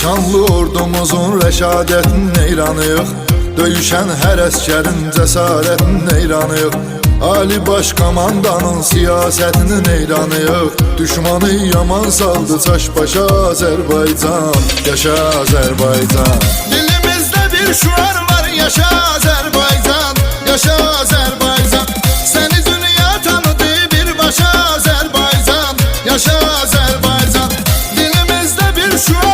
Şanlı ordumuzun rəşadətin neyranıyıq, döyüşən hər əskərin cəsarətin neyranıyıq. Ali baş komandanın siyasətinin neyranıyıq. Düşmanı yaman saldı çaş başa Azərbaycan, yaşa Azərbaycan. Dilimizdə bir şuar var, yaşa Azərbaycan, yaşa Azərbaycan. Səni dünya tanıdı birbaşa Azərbaycan, yaşa Azərbaycan. Dilimizdə bir şuar